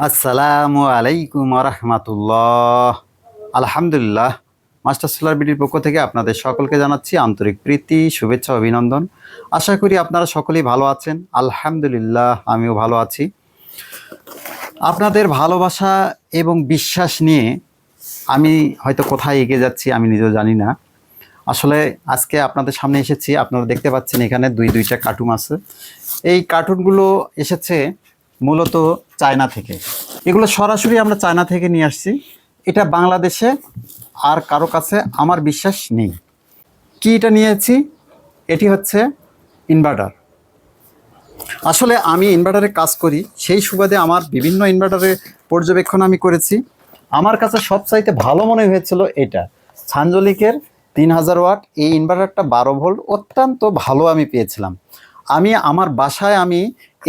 আসসালামু আলাইকুম রহমতুল্লাহ। আলহামদুলিল্লাহ, মাস্টার সোলার বিডির পক্ষ থেকে আপনাদের সকলকে জানাচ্ছি আন্তরিক প্রীতি, শুভেচ্ছা, অভিনন্দন। আশা করি আপনারা সকলেই ভালো আছেন। আলহামদুলিল্লাহ, আমিও ভালো আছি। আপনাদের ভালোবাসা এবং বিশ্বাস নিয়ে আমি হয়তো কোথায় এগিয়ে যাচ্ছি আমি নিজেও জানি না। আসলে আজকে আপনাদের সামনে এসেছি, আপনারা দেখতে পাচ্ছেন এখানে দুইটা কার্টুন আছে। এই কার্টুনগুলো এসেছে মূলত চায়না থেকে। এগুলো সরাসরি আমরা চায়না থেকে নিয়ে আসছি। এটা বাংলাদেশে আর কারো কাছে আমার বিশ্বাস নেই। কি এটা নিয়েছি? এটি হচ্ছে ইনভার্টার। আসলে আমি ইনভার্টারে কাজ করি, সেই সুবাদে আমার বিভিন্ন ইনভার্টারে পর্যবেক্ষণ আমি করেছি। আমার কাছে সবচাইতে ভালো মনে হয়েছিল এটা সানজলিকের 3000 ওয়াট। এই ইনভার্টারটা 12 ভোল্ট, অত্যন্ত ভালো আমি পেয়েছিলাম। আমি আমার বাসায়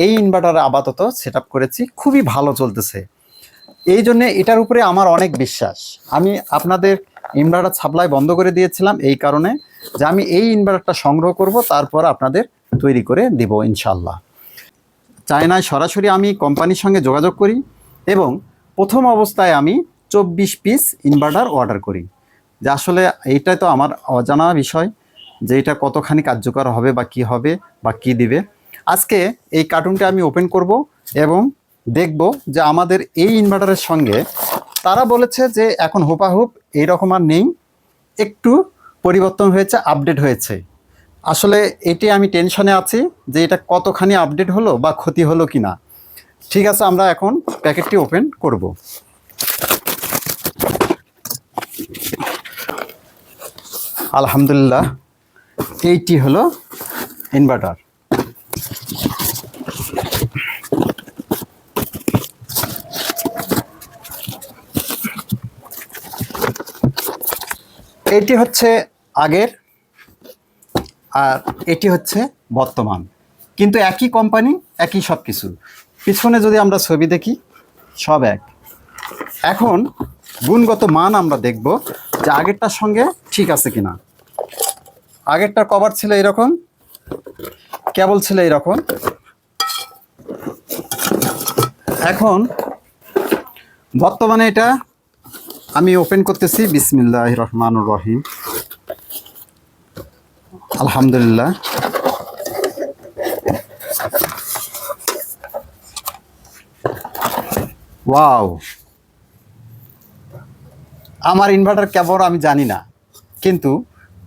এই ইনভার্টারে আপাতত সেট আপ করেছি, খুবই ভালো চলতেছে। এই জন্যে এটার উপরে আমার অনেক বিশ্বাস। আমি আপনাদের ইনভার্টার সাপ্লাই বন্ধ করে দিয়েছিলাম এই কারণে যে আমি এই ইনভার্টারটা সংগ্রহ করব, তারপর আপনাদের তৈরি করে দিব ইনশাল্লাহ। চায়নায় সরাসরি আমি কোম্পানির সঙ্গে যোগাযোগ করি এবং প্রথম অবস্থায় আমি 24 পিস ইনভার্টার অর্ডার করি। যে আসলে এইটাই তো আমার অজানা বিষয় যে এটা কতখানি কার্যকর হবে বা কি হবে বা কি দিবে। আজকে এই কার্টুনটা আমি ওপেন করব এবং দেখব যে আমাদের এই ইনভার্টারের সঙ্গে তারা বলেছে যে এখন হুপাহুপ এইরকম আর নেই, একটু পরিবর্তন হয়েছে, আপডেট হয়েছে। আসলে এটি আমি টেনশনে আছি যে এটা কতখানি আপডেট হলো বা ক্ষতি হলো কি না। ঠিক আছে, আমরা এখন প্যাকেটটি ওপেন করব। আলহামদুলিল্লাহ, এইটি হলো ইনভার্টার। এটি হচ্ছে আগের আর এটি হচ্ছে বর্তমান, কিন্তু একই কোম্পানি, একই সব কিছু। পিছনে যদি আমরা ছবি দেখি সব এক। এখন গুণগত মান আমরা দেখব যে আগেরটার সঙ্গে ঠিক আছে কিনা। আগেরটার কভার ছিল এরকম, কেবল ছিল এরকম। এখন বর্তমানে এটা আমি ওপেন করতেছি। বিসমিল্লাহির রহমানির রহিম। আলহামদুলিল্লাহ, ওয়াও! আমার ইনভার্টার কেবল আমি জানি না, কিন্তু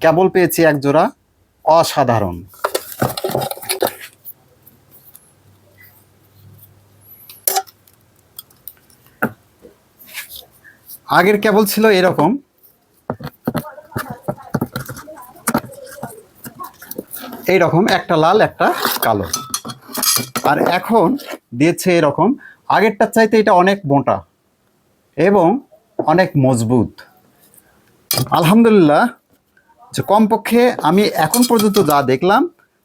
কেবল পেয়েছি এক জোড়া, অসাধারণ। আগের কেবল ছিল এরকম, এইরকম একটা লাল একটা কালো, আর এখন দিয়েছে এরকম। আগেরটার চাইতে এটা অনেক মোটা এবং অনেক মজবুত। আলহামদুলিল্লাহ, যে কমপক্ষে আমি এখন পর্যন্ত যা দেখলাম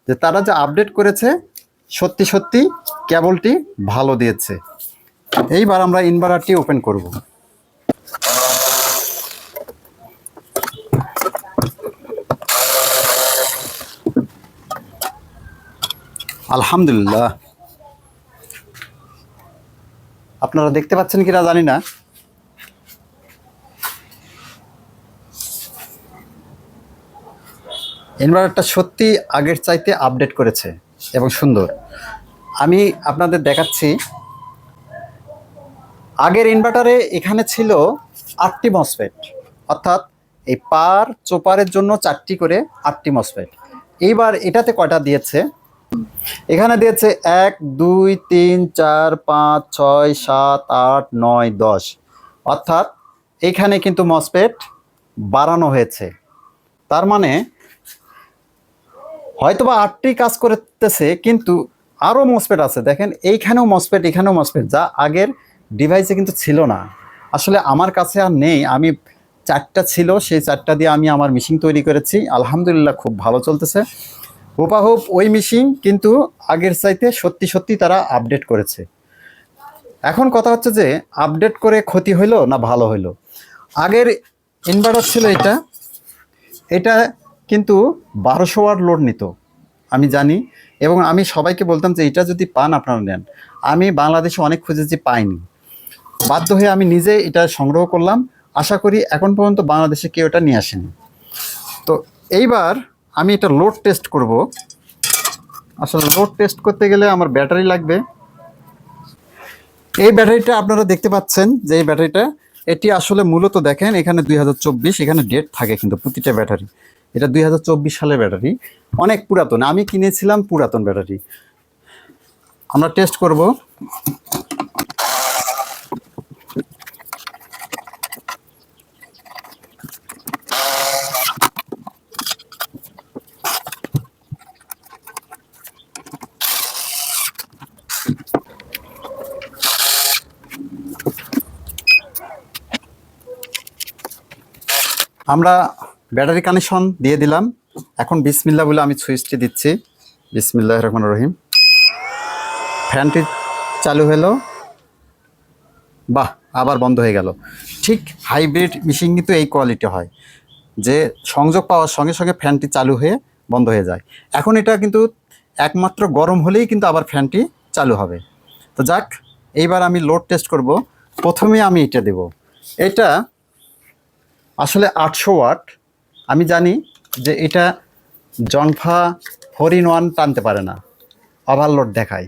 যে তারা যা আপডেট করেছে, সত্যি সত্যি কেবলটি ভালো দিয়েছে। এইবার আমরা ইনভার্টারটি ওপেন করব। আলহামদুলিল্লাহ, আপনারা দেখতে পাচ্ছেন কিনা জানি না। ইনভার্টারটা সত্যি আগের চাইতে আপডেট করেছে এবং সুন্দর। আমি আপনাদের দেখাচ্ছি। আগের ইনভার্টারে এখানে ছিল 8টি মসফেট, অর্থাৎ এই পার চোপারের জন্য 4টি করে 8টি মসফেট। এইবার এটাতে কয়টা দিয়েছে? এখানে দিয়েছে 1 2 3 4 5 6 7 8 9 10, অর্থাৎ এইখানে কিন্তু মসফেট বাড়ানো হয়েছে। তার মানে হয়তোবা 8টি কাজ করতেছে, কিন্তু আরও মসফেট আছে। দেখেন এইখানেও মসফেট, এখানেও মসফেট, যা আগের ডিভাইসে কিন্তু ছিল না। আসলে আমার কাছে আর নেই। আমি 4টা ছিল, সেই 4টা দিয়ে আমি আমার মেশিন তৈরি করেছি। আলহামদুলিল্লাহ, খুব ভালো চলতেছে। হুপাহুপ ওই মেশিন, কিন্তু আগের চাইতে সত্যি সত্যি তারা আপডেট করেছে। এখন কথা হচ্ছে যে আপডেট করে ক্ষতি হইলো না ভালো হইলো। আগের ইনভার্টার ছিল এটা, এটা কিন্তু 1200 ওয়াট লোড নিত, আমি জানি। এবং আমি সবাইকে বলতাম যে এটা যদি পান আপনারা নেন। আমি বাংলাদেশে অনেক খুঁজেছি, পাইনি। বাধ্য হয়ে আমি নিজে এটা সংগ্রহ করলাম। আশা করি এখন পর্যন্ত বাংলাদেশে কেউ এটা নিয়ে আসেনি। তো এইবার আমি এটা লোড টেস্ট করব। আসলে লোড টেস্ট করতে গেলে আমার ব্যাটারি লাগবে। এই ব্যাটারিটা আপনারা দেখতে পাচ্ছেন যে এই ব্যাটারিটা, এটি আসলে মূলত দেখেন এখানে 2024, এখানে ডেট থাকে কিন্তু প্রতিটা ব্যাটারি। এটা 2024 সালের ব্যাটারি, অনেক পুরাতন। আমি কিনেছিলাম পুরাতন ব্যাটারি। আমরা টেস্ট করব। আমরা ব্যাটারি কানেকশন দিয়ে দিলাম। এখন বিসমিল্লাহ বলে আমি সুইচটি দিচ্ছি। বিসমিল্লাহির রহমানির রহিম। ফ্যানটি চালু হলো, বাহ, আবার বন্ধ হয়ে গেল। ঠিক হাইব্রিড মেশিন কিন্তু এই কোয়ালিটি হয় যে সংযোগ পাওয়ার সঙ্গে সঙ্গে ফ্যানটি চালু হয়ে বন্ধ হয়ে যায়। এখন এটা কিন্তু একমাত্র গরম হলেই কিন্তু আবার ফ্যানটি চালু হবে। তো যাক, এইবার আমি লোড টেস্ট করব। প্রথমে আমি এটা দেব। এটা আসলে 800 ওয়াট। আমি জানি যে এটা জনফা 4-in-1 টানতে পারে না, ওভারলোড দেখায়,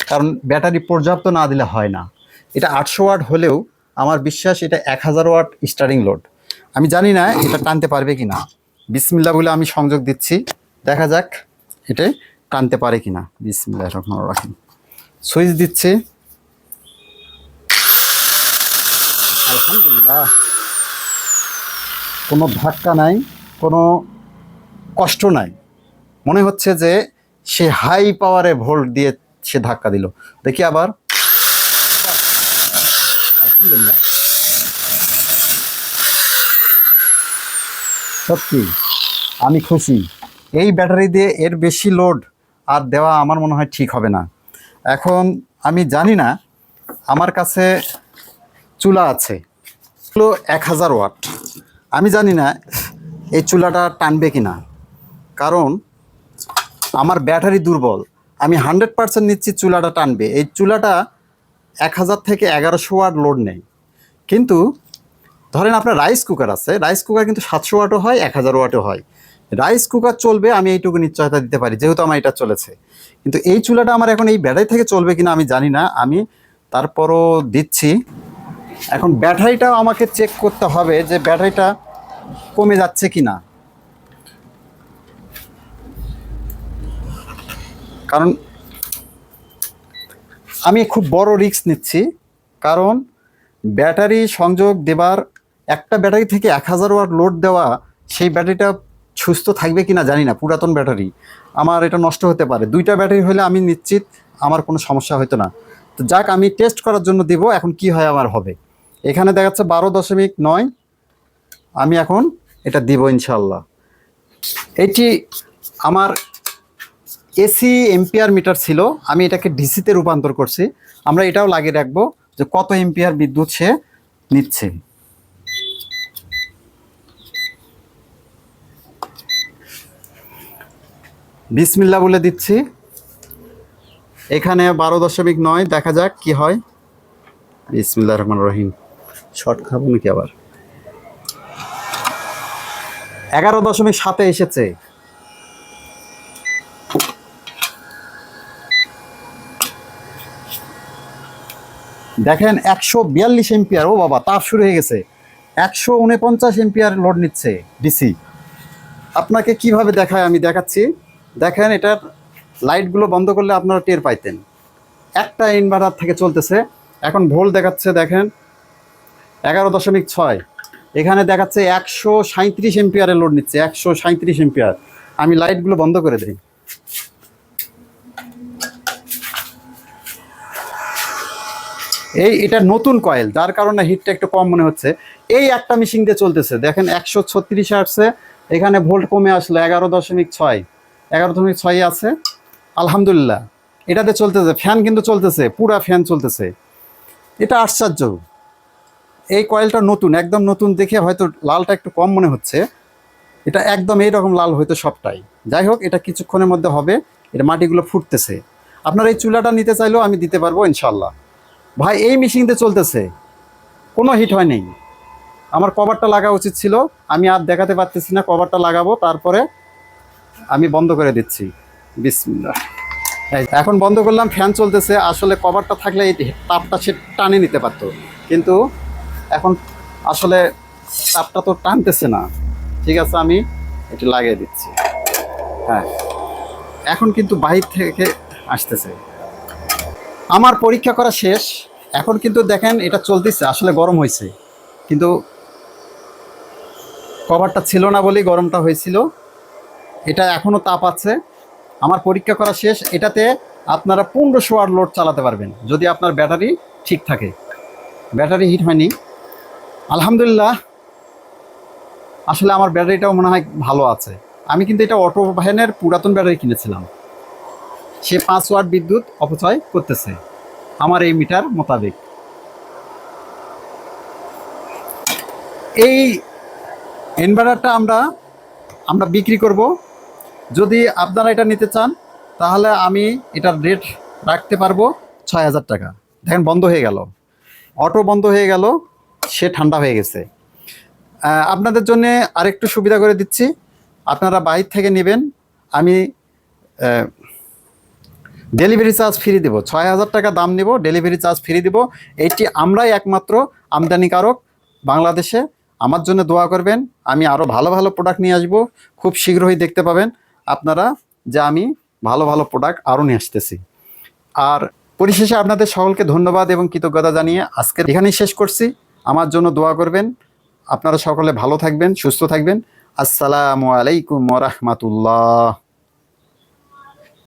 কারণ ব্যাটারি পর্যাপ্ত না দিলে হয় না। এটা 800 ওয়াট হলেও আমার বিশ্বাস এটা 1000 ওয়াট স্টার্টিং লোড। আমি জানি না এটা টানতে পারবে কি না। বিসমিল্লাহ বলে আমি সংযোগ দিচ্ছি, দেখা যাক এটা টানতে পারে কি না। বিসমিল্লাহির রহমানির রহিম। সুইচ দিচ্ছি। আলহামদুলিল্লাহ, কোনো ধাক্কা নাই, কোনো কষ্ট নাই। মনে হচ্ছে যে সে হাই পাওয়ারে ভোল্ট দিয়ে সে ধাক্কা দিল। দেখি আবার। আলহামদুলিল্লাহ, সত্যি আমি খুশি। এই ব্যাটারি দিয়ে এর বেশি লোড আর দেওয়া আমার মনে হয় ঠিক হবে না। এখন আমি জানি না, আমার কাছে চুলা আছে, 1000 ওয়াট। আমি জানি না এই চুলাটা টানবে কি না, কারণ আমার ব্যাটারি দুর্বল। আমি 100% নিচ্ছি চুলাটা টানবে। এই চুলাটা 1000 থেকে 1100 ওয়াট লোড নেই। কিন্তু ধরেন আপনার রাইস কুকার আছে, রাইস কুকার কিন্তু 700 ওয়াটও হয়, 1000 ওয়াটও হয়। রাইস কুকার চলবে, আমি এইটুকু নিশ্চয়তা দিতে পারি, যেহেতু আমার এটা চলেছে। কিন্তু এই চুলাটা আমার এখন এই ব্যাটারি থেকে চলবে কিনা আমি জানি না। আমি তারপরও দিচ্ছি। এখন ব্যাটারিটাও আমাকে চেক করতে হবে যে ব্যাটারিটা কমে যাচ্ছে কি না, কারণ আমি খুব বড় রিস্ক নিচ্ছি। কারণ ব্যাটারি সংযোগ দেবার, একটা ব্যাটারি থেকে 1000 ওয়াট লোড দেওয়া, সেই ব্যাটারিটা সুস্থ থাকবে কি না জানি না। পুরাতন ব্যাটারি, আমার এটা নষ্ট হতে পারে। 2টা ব্যাটারি হলে আমি নিশ্চিত আমার কোনো সমস্যা হতো না। তো যাক, আমি টেস্ট করার জন্য দিব, এখন কি হয় আমার হবে। এখানে দেখাচ্ছে 12.9। আমি এখন এটা দিব ইনশাল্লাহ। এটি আমার এসি এম্পিয়ার মিটার ছিল, আমি এটাকে ডিসিতে রূপান্তর করছি। আমরা এটাও লাগিয়ে রাখবো যে কত এম্পিয়ার বিদ্যুৎ সে নিচ্ছে। বিসমিল্লাহ বলে দিচ্ছি। এখানে 12.9, দেখা যাক কি হয়। বিসমিল্লাহির রহমানির রহিম। শর্ট খাবো নাকি আবার। 11.7 এসেছে। দেখেন 142 এম্পিয়ার। ও বাবা, তাপ শুরু হয়ে গেছে। 149 এম্পিয়ার লোড নিচ্ছে ডিসি। আপনাকে কিভাবে দেখায় আমি দেখাচ্ছি। দেখেন, এটার লাইটগুলো বন্ধ করলে আপনারা টের পাইতেন। একটা ইনভার্টার থেকে চলতেছে। এখন ভোল্ট দেখাচ্ছে, দেখেন 11.6। এখানে দেখাচ্ছে 137 এম্পিয়ারের লোড নিচ্ছে, 137 এম্পিয়ার। আমি লাইটগুলো বন্ধ করে দিই। এটা নতুন কয়েল, যার কারণে হিটটা একটু কম মনে হচ্ছে। এই একটা মেশিন দিয়ে চলতেছে, দেখেন 136 আসছে। এখানে ভোল্ট কমে আসলো 11.6, 11.6 আছে। আলহামদুলিল্লাহ, এটাতে চলতেছে। ফ্যান কিন্তু চলতেছে, পুরা ফ্যান চলতেছে। এটা আশ্চর্য। এই কয়েলটা নতুন, একদম নতুন দেখে হয়তো লালটা একটু কম মনে হচ্ছে। এটা একদম এইরকম লাল হয়তো সবটাই। যাই হোক, এটা কিছুক্ষণের মধ্যে হবে। এটা মাটিগুলো ফুটতেছে। আপনার এই চুলাটা নিতে চাইলেও আমি দিতে পারবো ইনশাল্লাহ। ভাই, এই মেশিনতে চলতেছে। কোনো হিট হয় নাই। আমার কভারটা লাগা উচিত ছিল, আমি আর দেখাতে পারতেছি না। কভারটা লাগাবো, তারপরে আমি বন্ধ করে দিচ্ছি। বিসমিল্লাহ। এখন বন্ধ করলাম, ফ্যান চলতেছে। আসলে কভারটা থাকলে এই তাপটা সে টানে নিতে পারতো, কিন্তু এখন আসলে তাপটা তো টানতেছে না। ঠিক আছে, আমি এটা লাগিয়ে দিচ্ছি। হ্যাঁ, এখন কিন্তু বাহির থেকে আসতেছে। আমার পরীক্ষা করা শেষ। এখন কিন্তু দেখেন এটা চলতেছে, আসলে গরম হয়েছে, কিন্তু কভারটা ছিল না বলেই গরমটা হয়েছিল। এটা এখনও তাপ আছে। আমার পরীক্ষা করা শেষ। এটাতে আপনারা 1500 ওয়াট লোড চালাতে পারবেন যদি আপনার ব্যাটারি ঠিক থাকে। ব্যাটারি হিট হয়নি, আলহামদুলিল্লাহ। আসলে আমার ব্যাটারিটাও মনে হয় ভালো আছে। আমি কিন্তু এটা অটো ভ্যানের পুরাতন ব্যাটারি কিনেছিলাম। সে 5 ওয়াট বিদ্যুৎ অপচয় করতেছে আমার এই মিটার মোতাবেক। এই ইনভার্টারটা আমরা বিক্রি করব। যদি আপনারা এটা নিতে চান তাহলে আমি এটার রেট রাখতে পারবো 6000 টাকা। দেখেন বন্ধ হয়ে গেল, অটো বন্ধ হয়ে গেল, সে ঠান্ডা হয়ে গেছে। আপনাদের জন্য আরেকটু সুবিধা করে দিচ্ছি, আপনারা বাইরে থেকে নেবেন, আমি ডেলিভারি চার্জ ফ্রি দেবো। 6000 টাকা দাম নেব, ডেলিভারি চার্জ ফ্রি দেবো। এইটি আমরাই একমাত্র আমদানিকারক বাংলাদেশে। আমার জন্য দোয়া করবেন, আমি আরও ভালো ভালো প্রোডাক্ট নিয়ে আসবো। খুব শীঘ্রই দেখতে পাবেন আপনারা যে আমি ভালো ভালো প্রোডাক্ট আরও নিয়ে আসতেছি। আর পরিশেষে আপনাদের সকলকে ধন্যবাদ এবং কৃতজ্ঞতা জানিয়ে আজকে এখানেই শেষ করছি। আমার জন্য দোয়া করবেন। আপনারা সকলে ভালো থাকবেন, সুস্থ থাকবেন। আসসালামু আলাইকুম ওয়া রাহমাতুল্লাহ।